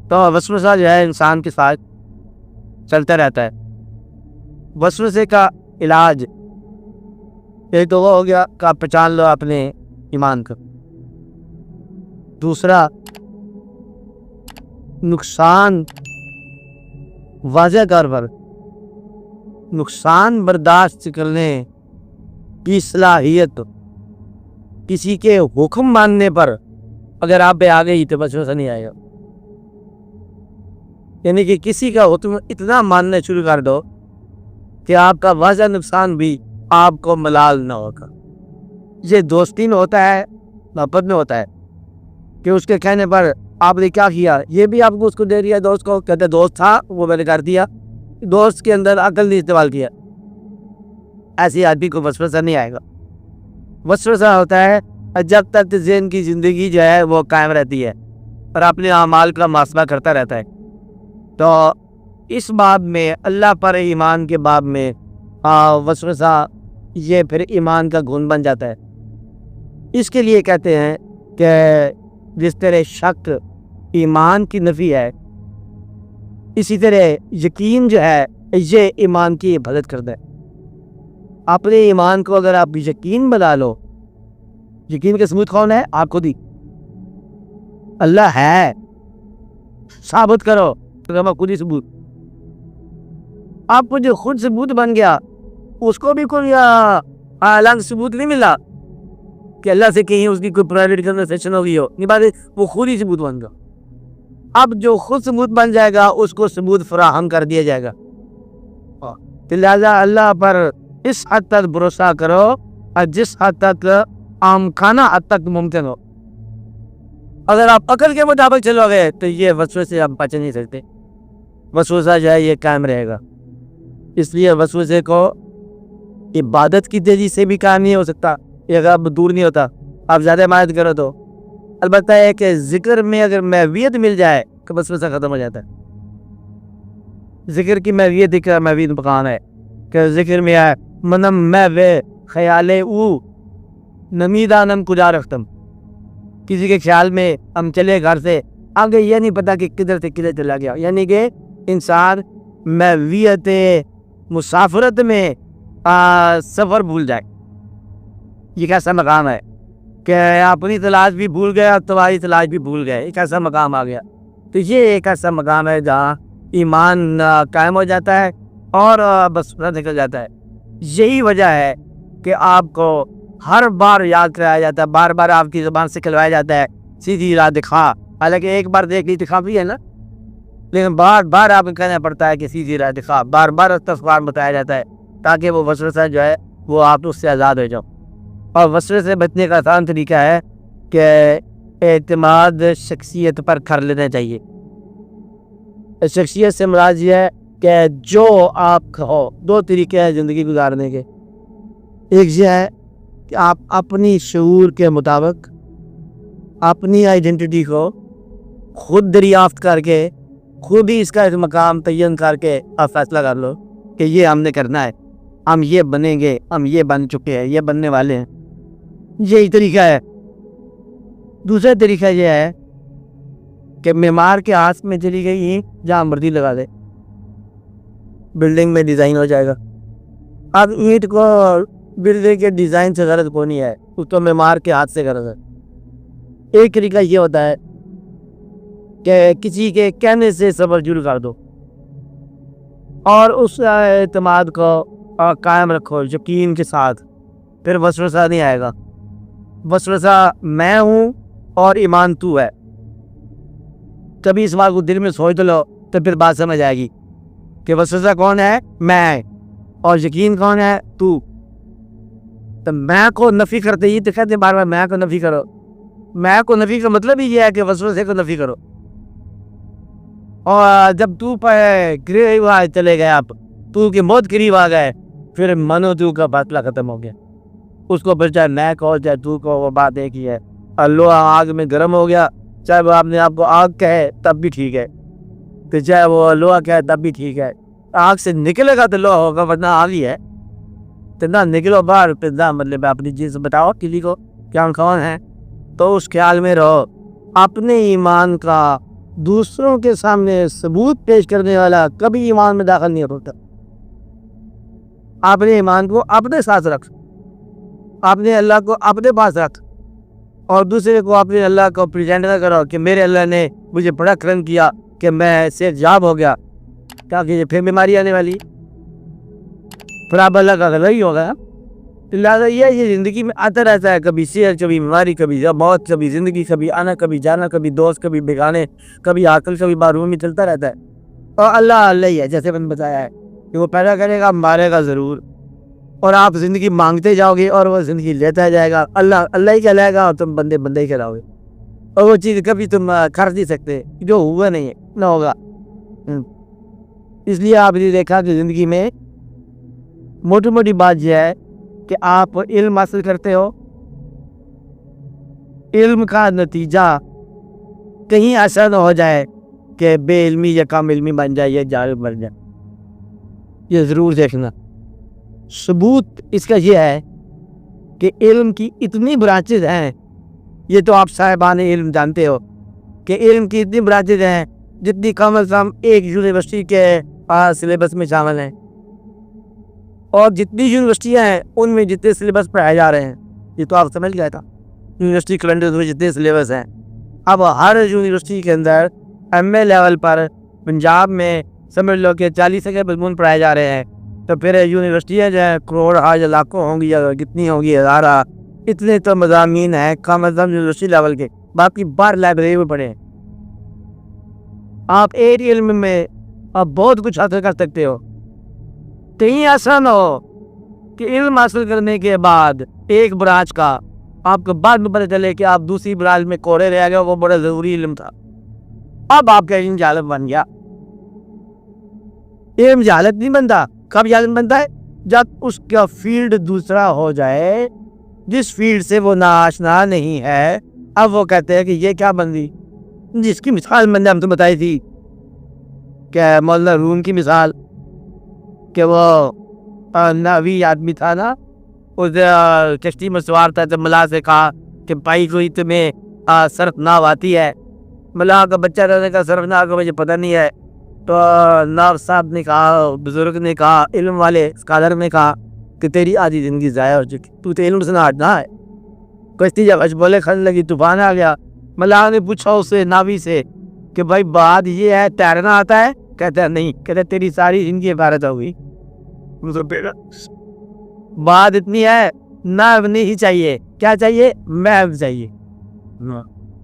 تو وسوسہ جو ہے انسان کے ساتھ چلتا رہتا ہے۔ وسوسے کا علاج ایک تو وہ ہو گیا کہ آپ پہچان لو اپنے ایمان کو، دوسرا نقصان واضح طور پر نقصان برداشت کرنے کی صلاحیت کسی کے حکم ماننے پر اگر آپ پہ آ گئی تو وسوسہ نہیں آئے گا۔ یعنی کہ کسی کا حکم اتنا ماننا شروع کر دو کہ آپ کا واضح نقصان بھی آپ کو ملال نہ ہوگا۔ یہ دوستی میں ہوتا ہے، محبت میں ہوتا ہے کہ اس کے کہنے پر آپ نے کیا کیا، یہ بھی آپ کو اس کو دے دیا، دوست کو کہتے دوست تھا وہ میں نے کر دیا، دوست کے اندر عقل نہیں استعمال کیا، ایسی آدمی کو وسوسہ نہیں آئے گا۔ وسوسہ ہوتا ہے جب تک ذہن کی زندگی جو ہے وہ قائم رہتی ہے اور اپنے اعمال کا محاسبہ کرتا رہتا ہے۔ تو اس باب میں اللہ پر ایمان کے باب میں وسوسہ یہ پھر ایمان کا گن بن جاتا ہے۔ اس کے لیے کہتے ہیں کہ جس طرح شک ایمان کی نفی ہے، اسی طرح یقین جو ہے یہ ایمان کی حفاظت کرتا ہے۔ اپنے ایمان کو اگر آپ یقین بنا لو، یقین کا ثبوت کون ہے؟ آپ خود ہی، اللہ ہے، ثابت کرو تو خود ہی ثبوت۔ آپ کو جو خود ثبوت بن گیا اس کو بھی کوئی الگ ثبوت نہیں ملا کہ اللہ سے کہیں اس کی کوئی پرائیویٹ کنورسیشن ہو گئی ہو، نہیں بات، وہ خود ہی ثبوت بن گیا۔ اب جو خود ثبوت بن جائے گا اس کو ثبوت فراہم کر دیا جائے گا۔ لہٰذا اللہ پر اس حد تک بھروسہ کرو اور جس حد تک امکانہ حد تک ممکن ہو۔ اگر آپ عقل کے مطابق چلو گے تو یہ وسوسے سے آپ بچ نہیں سکتے، وسوسہ جو ہے یہ قائم رہے گا۔ اس لیے وسوسے کو عبادت کی تیزی سے بھی قائم نہیں ہو سکتا، یہ اب دور نہیں ہوتا، آپ زیادہ عبادت کرو تو۔ البتہ ہے کہ ذکر میں اگر محویت مل جائے تو وسوسہ ختم ہو جاتا ہے۔ ذکر کی محویت ایک محویت مقام ہے کہ ذکر میں ہے منم محو خیال او نمیدانم کجا رختم۔ کسی کے خیال میں ہم چلے گھر سے آگے، یہ نہیں پتا کہ کدھر سے کدھر چلا گیا، یعنی کہ انسان محویت مسافرت میں سفر بھول جائے۔ یہ کیسا مقام ہے کہ اپنی تلاش بھی بھول گئے اور تمہاری تلاش بھی بھول گئے، ایک ایسا مقام آ گیا۔ تو یہ ایک ایسا مقام ہے جہاں ایمان قائم ہو جاتا ہے اور وسوسہ نکل جاتا ہے۔ یہی وجہ ہے کہ آپ کو ہر بار یاد کرایا جاتا ہے، بار بار آپ کی زبان سے کھلوایا جاتا ہے سیدھی راہ دکھا، حالانکہ ایک بار دیکھ لی دکھا بھی ہے نا، لیکن بار بار آپ کو کہنا پڑتا ہے کہ سیدھی راہ دکھا، بار بار استغفار بتایا جاتا ہے تاکہ وہ وسوسہ جو ہے وہ آپ اس سے آزاد ہو جاؤ۔ اور وسوسے سے بچنے کا آسان طریقہ ہے کہ اعتماد شخصیت پر کر لینا چاہیے۔ شخصیت سے مراد یہ ہے کہ جو آپ کہو، دو طریقے ہیں زندگی گزارنے کے۔ ایک یہ ہے کہ آپ اپنی شعور کے مطابق اپنی آئیڈینٹی کو خود دریافت کر کے خود ہی اس کا ایک مقام تعین کر کے آپ فیصلہ کر لو کہ یہ ہم نے کرنا ہے، ہم یہ بنیں گے، ہم یہ بن چکے ہیں، یہ بننے والے ہیں۔ یہی طریقہ ہے۔ دوسرا طریقہ یہ ہے کہ معمار کے ہاتھ میں چلی گئی جہاں مرضی لگا دے، بلڈنگ میں ڈیزائن ہو جائے گا۔ اب اینٹ کو بلڈنگ کے ڈیزائن سے غرض کو نہیں ہے، اس کو معمار کے ہاتھ سے غرض ہے۔ ایک طریقہ یہ ہوتا ہے کہ کسی کے کہنے سے صبر جل کر دو اور اس اعتماد کو قائم رکھو یقین کے ساتھ، پھر وسوسہ نہیں آئے گا۔ وسوسہ میں ہوں اور ایمان تو ہے۔ کبھی اس بات کو دل میں سوچ لو تو پھر بات سمجھ آئے گی کہ وسوسہ کون ہے؟ میں، اور یقین کون ہے؟ تو میں کو نفی کرتے ہی تو کہتے بار بار میں کو نفی کرو۔ میں کو نفی کا مطلب ہی یہ ہے کہ وسوسے کو نفی کرو۔ اور جب تو پہ گرے ہوا چلے گئے، آپ تو کی موت قریب آ گئے، پھر منو تو کا فاصلہ ختم ہو گیا۔ اس کو پھر چاہے میں کہو چاہے تو کو، وہ بات ایک ہی ہے۔ اللہ آگ میں گرم ہو گیا، چاہے وہ اپنے آپ کو آگ کہے تب بھی ٹھیک ہے، تو چاہے وہ لوہا کہے تب بھی ٹھیک ہے۔ آگ سے نکلے گا تو لوہا ہوگا، ورنہ آگ ہی ہے۔ تو نہ نکلو باہر، پھر نہ مطلب اپنی چیز بتاؤ کسی کو کیا کون ہے۔ تو اس خیال میں رہو، اپنے ایمان کا دوسروں کے سامنے ثبوت پیش کرنے والا کبھی ایمان میں داخل نہیں ہوتا. اپنے ایمان کو اپنے ساتھ رکھ, اپنے اللہ کو اپنے پاس رکھ, اور دوسرے کو اپنے اللہ کو پریزنٹ نہ کرو کہ میرے اللہ نے مجھے بڑا کرم کیا کہ میں صحت یاب ہو گیا, تاکہ پھر بیماری آنے والی, پھر آپ اللہ کا غلط ہی ہوگا. لہٰذا یہ زندگی میں آتا رہتا ہے, کبھی صحت, کبھی بیماری, کبھی موت, کبھی زندگی, کبھی آنا, کبھی جانا, کبھی دوست, کبھی بیگانے, کبھی عاقل, کبھی معرومی, چلتا رہتا ہے. اور اللہ ہی ہے, جیسے میں نے بتایا ہے کہ وہ پیدا کرے گا, مارے گا ضرور, اور آپ زندگی مانگتے جاؤ گے اور وہ زندگی لیتا جائے گا. اللہ ہی کہلائے گا اور تم بندے ہی کہلاؤ گے, اور وہ چیز کبھی تم خرچ نہیں سکتے, جو ہوا نہیں ہے نہ ہوگا. اس لیے آپ نے دیکھا کہ زندگی میں موٹی موٹی بات یہ ہے کہ آپ علم حاصل کرتے ہو, علم کا نتیجہ کہیں ایسا نہ ہو جائے کہ بے علمی یا کم علمی بن جائے یا جاہل بن جائے. یہ ضرور دیکھنا. ثبوت اس کا یہ ہے کہ علم کی اتنی برانچز ہیں, یہ تو آپ صاحبان علم جانتے ہو کہ علم کی اتنی برانچز ہیں جتنی کم از کم ایک یونیورسٹی کے سلیبس میں شامل ہیں, اور جتنی یونیورسٹیاں ہیں ان میں جتنے سلیبس پڑھائے جا رہے ہیں, یہ تو آپ سمجھ گئے تھا. یونیورسٹی کیلنڈر میں جتنے سلیبس ہیں, اب ہر یونیورسٹی کے اندر ایم اے لیول پر پنجاب میں سمجھ لو کہ 40 کے مضمون پڑھائے جا رہے ہیں, تو پھر یونیورسٹیاں جو ہیں کروڑ یا لاکھوں ہوں گی یا کتنی ہوں گی, ہزارہ, اتنے تو مضامین ہیں کم از کم یونیورسٹی لیول کے. باقی باہر لائبریری میں پڑھیں, آپ ایک علم میں آپ بہت کچھ حاصل کر سکتے ہو. کہیں ایسا نہ ہو کہ علم حاصل کرنے کے بعد ایک برانچ کا آپ کو بعد میں پتہ چلے کہ آپ دوسری برانچ میں کوڑے رہ گئے, وہ بڑا ضروری علم تھا, اب آپ کا علم جہالت بن گیا. علم جہالت نہیں بنتا. کب جہالت بنتا ہے؟ جب اس کا فیلڈ دوسرا ہو جائے, جس فیلڈ سے وہ ناآشنا نہیں ہے. اب وہ کہتے ہیں کہ یہ کیا بندی, جس کی مثال میں نے ہم تو بتائی تھی کہ مولانا روم کی مثال, کہ وہ ناوی آدمی تھا نا, اس کشتی میں سوار تھا, تو ملا سے کہا کہ بھائی کوئی تمہیں صرف ناو آتی ہے؟ ملا کا بچہ رہنے کا صرف ناو کا مجھے پتہ نہیں ہے. تو ناو صاحب نے کہا, بزرگ نے کہا, علم والے اسکالر نے کہا کہ تیری آدھی زندگی ضائع ہو چکی, تو علم سے نہ ہٹنا ہے. کشتی جب اچبولے کھلنے لگی, طوفان آ گیا. ملا نے پوچھا اس سے ناوی سے کہ بھائی بات یہ ہے تیرنا آتا ہے؟ کہتا ہے نہیں. کہتا تیری ساری زندگی عبارت ہو گئی. بات اتنی ہے, ناو نہیں چاہیے, کیا چاہیے؟ محو چاہیے.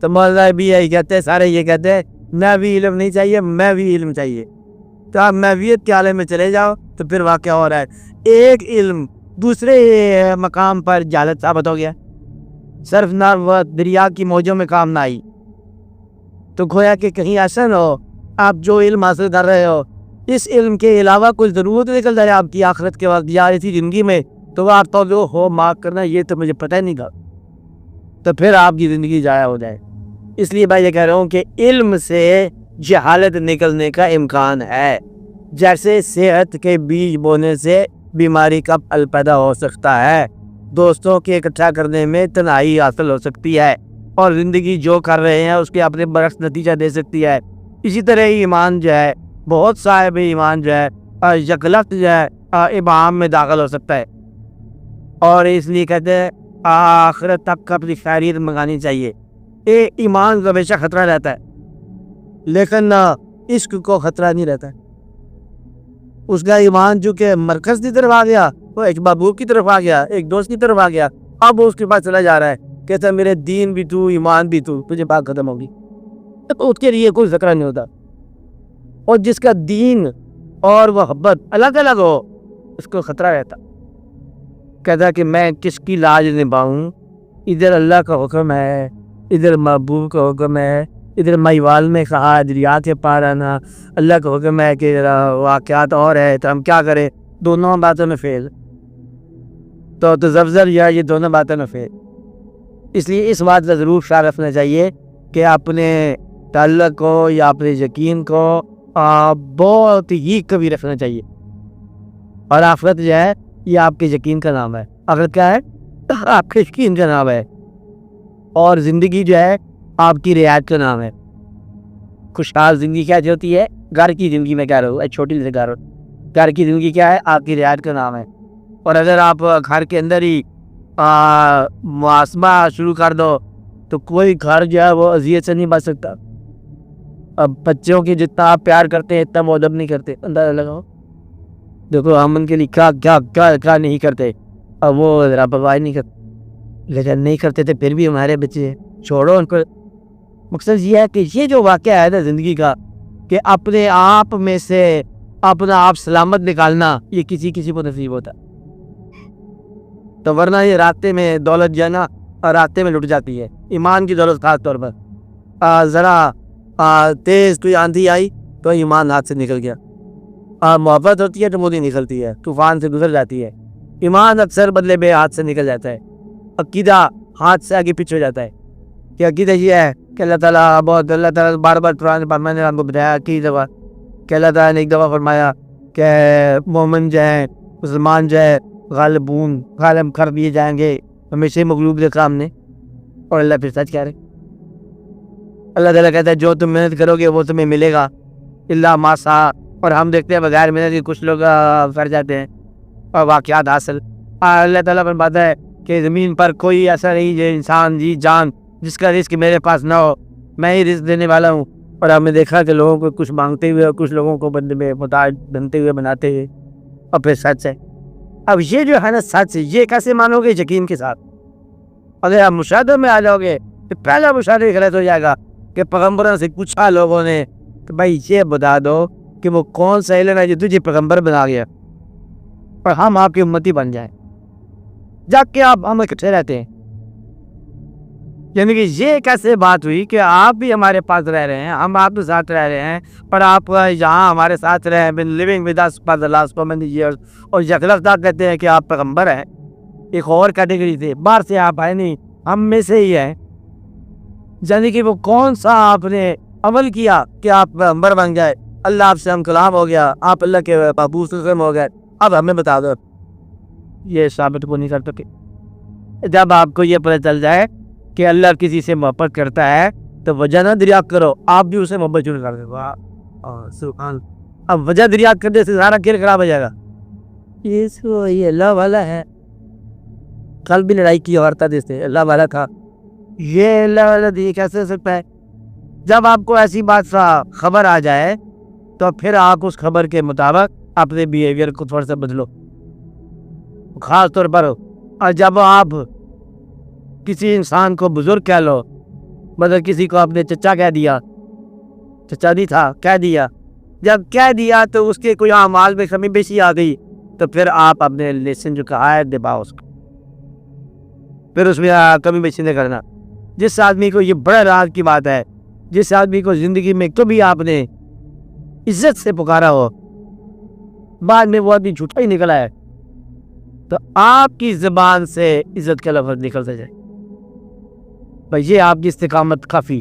تو مولانا بھی یہی کہتے ہیں, سارے یہ کہتے ہیں ناوی علم نہیں چاہیے, محوی علم چاہیے. تو آپ محویت کے عالم میں چلے جاؤ تو پھر واقعہ ہو رہا ہے ایک علم دوسرے مقام پر جہالت ثابت ہو گیا. صرف نہ دریا کی موجوں میں کام نہ آئی. تو گویا کہ کہیں ایسا نہ ہو آپ جو علم حاصل کر رہے ہو, اس علم کے علاوہ کوئی ضرورت نکل جائے آپ کی آخرت کے وقت یا اسی زندگی میں, تو وہ آپ تو ہو معاف کرنا, یہ تو مجھے پتہ ہی نہیں تھا, تو پھر آپ کی زندگی ضائع ہو جائے. اس لیے میں یہ کہہ رہا ہوں کہ علم سے جہالت نکلنے کا امکان ہے. جیسے صحت کے بیج بونے سے بیماری کا پھل پیدا ہو سکتا ہے, دوستوں کے اکٹھا کرنے میں تنہائی حاصل ہو سکتی ہے, اور زندگی جو کر رہے ہیں اس کے اپنے برعکس نتیجہ دے سکتی ہے. اسی طرح ایمان جو ہے, بہت صاحب ایمان جو ہے یکلخت جو ہے ابہام میں داخل ہو سکتا ہے, اور اس لیے کہتے ہیں آخرت تک اپنی خیریت منگانی چاہیے. ایمان کا ہمیشہ خطرہ رہتا ہے, لیکن عشق کو خطرہ نہیں رہتا ہے. اس کا ایمان جو کہ مرکز کی طرف آ گیا, وہ ایک محبوب کی طرف آ گیا, ایک دوست کی طرف آ گیا, اب اس کے پاس چلا جا رہا ہے, کہتا ہے میرے دین بھی تو, ایمان بھی تو, تجھے بات ختم ہوگی. تو اس کے لیے کوئی خطرہ نہیں ہوتا. اور جس کا دین اور محبت الگ الگ ہو, اس کو خطرہ رہتا. کہتا کہ میں کس کی لاج نبھاؤں, ادھر اللہ کا حکم ہے, ادھر محبوب کا حکم ہے, ادھر مہیوال میں کہا دریا کے پار آنا, اللہ کا حکم ہے کہ واقعات اور ہے, تو ہم کیا کریں؟ دونوں باتوں میں فیل. تو تذبذب یا یہ دونوں باتوں میں فیل. اس لیے اس بات کا ضرور خیال رکھنا چاہیے کہ اپنے تعلق کو یا اپنے یقین کو بہت ہی کبھی رکھنا چاہیے. اور آخرت جو ہے یہ آپ کے یقین کا نام ہے. آخرت کیا ہے؟ آپ کے یقین کا نام ہے. اور زندگی جو ہے آپ کی رعایت کا نام ہے. خوشحال زندگی کیا ہوتی ہے؟ گھر کی زندگی میں کیا رہو، چھوٹی سی گھر کی زندگی کیا ہے؟ آپ کی رعایت کا نام ہے. اور اگر آپ گھر کے اندر ہی محاسبہ شروع کر دو تو کوئی گھر جو ہے وہ اذیت سے نہیں بچ سکتا. اب بچوں کی جتنا آپ پیار کرتے ہیں اتنا مؤدب نہیں کرتے. اندازہ لگاؤ. دیکھو ہم ان کے لیے کیا کیا کیا کیا نہیں کرتے، اب وہ ذرا پرواہ نہیں کرتے، لیکن نہیں کرتے تھے پھر بھی ہمارے بچے چھوڑو ان کو. مقصد یہ ہے کہ یہ جو واقعہ ہے نا زندگی کا، کہ اپنے آپ میں سے اپنا آپ سلامت نکالنا، یہ کسی کسی کو نصیب ہوتا ہے. تو ورنہ یہ راستے میں دولت جو ہے نا راستے میں لٹ جاتی ہے. ایمان کی دولت خاص طور پر ذرا تیز کوئی آندھی آئی تو ایمان ہاتھ سے نکل گیا. محبت ہوتی ہے تو وہ نہیں نکلتی ہے، طوفان سے گزر جاتی ہے. ایمان اکثر بدلے میں ہاتھ سے نکل جاتا ہے. عقیدہ ہاتھ سے آگے پیچھے ہو جاتا ہے. کہ عقیدہ یہ ہے کہ اللہ تعالیٰ بار بار قرآن پر میں نے آپ کو بتایا کئی دفعہ کہ اللہ تعالیٰ نے ایک دفعہ فرمایا کہ مومن جو ہے، مسلمان جو ہے، غالب کر دیے جائیں گے ہمیشہ مغلوب کے سامنے. اور اللہ پھر سچ کہہ رہے. اللہ تعالیٰ کہتا ہے جو تم محنت کرو گے وہ تمہیں ملے گا اللہ ما سعی. اور ہم دیکھتے ہیں بغیر محنت کے کچھ لوگ کر جاتے ہیں اور واقعات حاصل. اللہ تعالیٰ فرماتا ہے کہ زمین پر کوئی ایسا نہیں جو انسان جی جان جس کا رزق میرے پاس نہ ہو، میں ہی رزق دینے والا ہوں. اور ہم نے دیکھا کہ لوگوں کو کچھ مانگتے ہوئے اور کچھ لوگوں کو بندے میں محتاج بنتے ہوئے بناتے ہوئے. اور پھر سچ ہے. اب یہ جو ہے نا سچ، یہ کیسے مانو گے؟ یقین کے ساتھ. اگر آپ مشاہدوں میں آ جاؤ گے تو پہلا مشاہدہ غلط ہو جائے گا کہ پیغمبروں سے پوچھا لوگوں نے کہ بھائی یہ بتا دو کہ وہ کون سا علم ہے جو تجھے پیغمبر بنا گیا اور ہم آپ کی امتی بن جائیں، جب کہ آپ ہم اکٹھے رہتے ہیں. یعنی کہ یہ کیسے بات ہوئی کہ آپ بھی ہمارے پاس رہ رہے ہیں، ہم آپ کے ساتھ رہ رہے ہیں، پر آپ یہاں ہمارے ساتھ رہے been living with us for the last so many years، اور یکلفتہ کہتے ہیں کہ آپ پیغمبر ہیں. ایک اور کیٹیگری سے باہر سے آپ آئے نہیں، ہم میں سے ہی ہیں. یعنی کہ وہ کون سا آپ نے عمل کیا کہ آپ پیغمبر بن جائے، اللہ آپ سے ہم کلام ہو گیا، آپ اللہ کے محبوب ہو گئے. اب ہمیں بتا دو. یہ ثابت کو نہیں کر سکے. جب آپ کو یہ پتہ چل جائے کہ اللہ کسی سے محبت کرتا ہے تو وجہ نہ دریافت کرو، آپ بھی اسے محبت شروع کر دو. سبحان. اب وجہ دریافت کرنے سے سارا کھیل خراب ہو جائے گا. یہ اللہ والا ہے. کل بھی لڑائی کی عورتیں دیتے اللہ والا تھا، یہ اللہ والا دی کیسے ہو سکتا ہے؟ جب آپ کو ایسی بات کا خبر آ جائے تو پھر آپ اس خبر کے مطابق اپنے بیہیویئر کو تھوڑا سا بدلو. خاص طور پر جب آپ کسی انسان کو بزرگ کہہ لو، مطلب کسی کو آپ نے چچا کہہ دیا، چچا نہیں تھا کہہ دیا، جب کہہ دیا تو اس کے کوئی اعمال میں کمی بیشی آ گئی تو پھر آپ اپنے لیسن جو کہا ہے دباؤ اس کو، پھر اس میں کمی بیشی نہیں کرنا. جس آدمی کو یہ بڑا راز کی بات ہے، جس آدمی کو زندگی میں کبھی آپ نے عزت سے پکارا ہو، بعد میں وہ آدمی جھوٹا ہی نکلا ہے، تو آپ کی زبان سے عزت کا لفظ نکلتا جائے. بھائی یہ آپ کی استقامت کافی.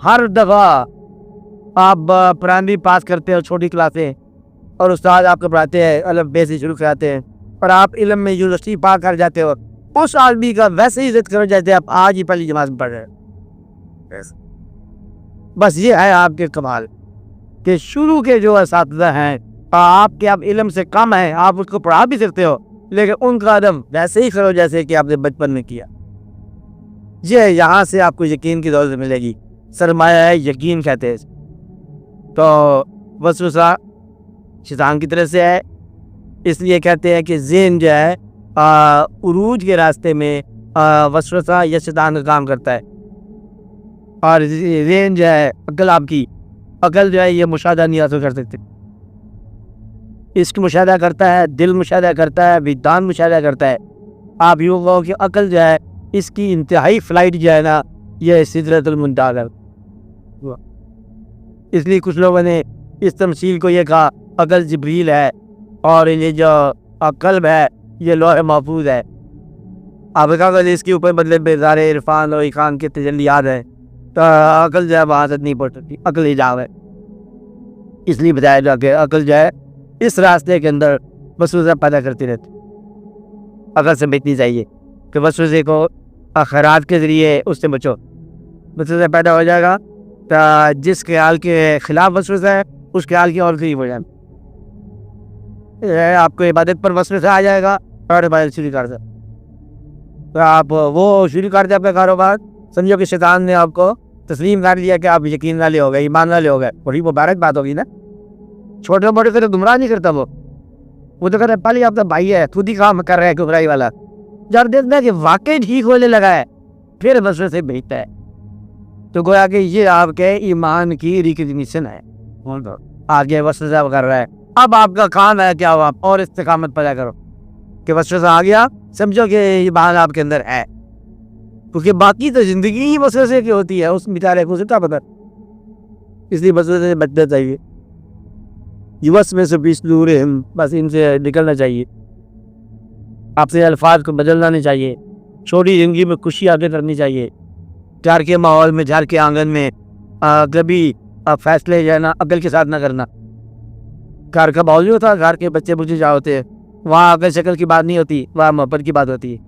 ہر دفعہ آپ پرائمری پاس کرتے ہیں اور چھوٹی کلاسیں اور استاد آپ کو پڑھاتے ہیں الف بے سے شروع کراتے ہیں اور آپ علم میں یونیورسٹی پار کر جاتے ہو، اس آدمی کا ویسے ہی عزت کرو جاتے ہیں آپ آج ہی پہلی جماعت میں پڑھ رہے ہیں. بس یہ ہے آپ کے کمال کہ شروع کے جو اساتذہ ہیں آپ کے اب علم سے کم ہیں، آپ اس کو پڑھا بھی سکتے ہو، لیکن ان کا ادب ویسے ہی کرو جیسے کہ آپ نے بچپن میں کیا. یہ یہاں سے آپ کو یقین کی دولت ملے گی. سرمایہ ہے یقین کہتے ہیں. تو وسوسہ شیطان کی طرف سے ہے، اس لیے کہتے ہیں کہ ذہن جو ہے عروج کے راستے میں وسوسہ یا شیطان کا کام کرتا ہے. اور ذہن جو ہے عقل، آپ کی عقل جو ہے یہ مشاہدہ نہیں حاصل کر سکتے. اس کی مشاہدہ کرتا ہے، دل مشاہدہ کرتا ہے، وجدان مشاہدہ کرتا ہے. آپ یوں کہو کہ عقل جو ہے اس کی انتہائی فلائٹ جو ہے نا یہ سدرۃ المنتہا ہے. اس لیے کچھ لوگوں نے اس تمثیل کو یہ کہا عقل جبریل ہے اور یہ جو قلب ہے یہ لوح محفوظ ہے. آپ کا عقل اس کے اوپر بدلے بیزار عرفان اور ایقان کے تجلیات ہیں، تو عقل جو ہے وہاں سے نہیں پڑ سکتی. عقل حجاب ہے. اس لیے بتایا جا کہ عقل جو ہے اس راستے کے اندر وسوسہ پیدا کرتی رہتی. عقل سے بچنی چاہیے کہ وسوسے کو خیرات کے ذریعے اس سے بچو. وسوسہ پیدا ہو جائے گا جس خیال کے خلاف وسوسہ ہے اس خیال کی اور قریب ہو جائے. آپ کو عبادت پر وسوسہ آ جائے گا اور عبادت شروع کر دیں. تو آپ وہ شروع کر دیں اپنا کاروبار, سمجھو کہ شیطان نے آپ کو تسلیم کر لیا کہ آپ یقین والے ہو گئے, ایمان والے ہو گئے. بڑی مبارک بات ہوگی نا. چھوٹے موٹے سے تو گمراہ نہیں کرتا وہ تو کہتا ہے پہلے آپ کا بھائی ہے, خود ہی کام کر رہا ہے گمراہی والا. جب دیکھتا ہے کہ واقعی ٹھیک ہونے لگا ہے پھر وسوسے سے بھیجتا ہے. تو گویا کہ یہ آپ کے ایمان کی ریکگنیشن ہے. آگے وسوسہ کر رہا ہے, اب آپ کا کام ہے کیا آپ اور استقامت پیدا کرو کہ وسوسہ آ گیا, سمجھو کہ ایمان آپ کے اندر ہے. کیونکہ باقی تو زندگی ہی وسوسے کی ہوتی ہے, اس بیچارے کو کیا پتہ. اس لیے وسوسے سے بچنا چاہیے. یوس میں سے بیس دور بس ان سے نکلنا چاہیے. آپ سے الفاظ کو بدلنا نہیں چاہیے. چھوٹی زندگی میں خوشی آگے کرنی چاہیے. گھر کے ماحول میں, گھر کے آنگن میں کبھی فیصلے جو ہے نا عقل کے ساتھ نہ کرنا. گھر کا ماحول نہیں ہوتا, گھر کے بچے بچے جہاں ہوتے ہیں وہاں عقل شکل کی بات نہیں ہوتی, وہاں محبت کی بات ہوتی ہے.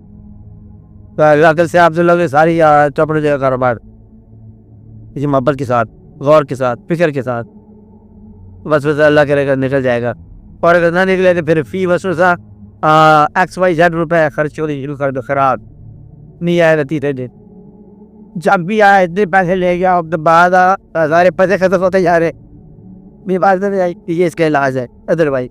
عقل سے آپ سے لوگ ساری چوپڑ ہو جائے گا کاروبار. اسی محبت کے ساتھ, غور کے ساتھ, فکر کے ساتھ. وسوسہ اللہ کرے گا نکل جائے گا. اور اگر نہ نکلے تو پھر فی وسوسہ XYZ روپے خرچ ہونے شروع کر دو. خراب نہیں آئے رہتی تھے دن, جب بھی آئے اتنے پیسے لے گیا, اب تو بعد سارے پیسے ختم ہوتے جا رہے. میری بات نہیں آئی, یہ اس کا علاج ہے ادر بھائی.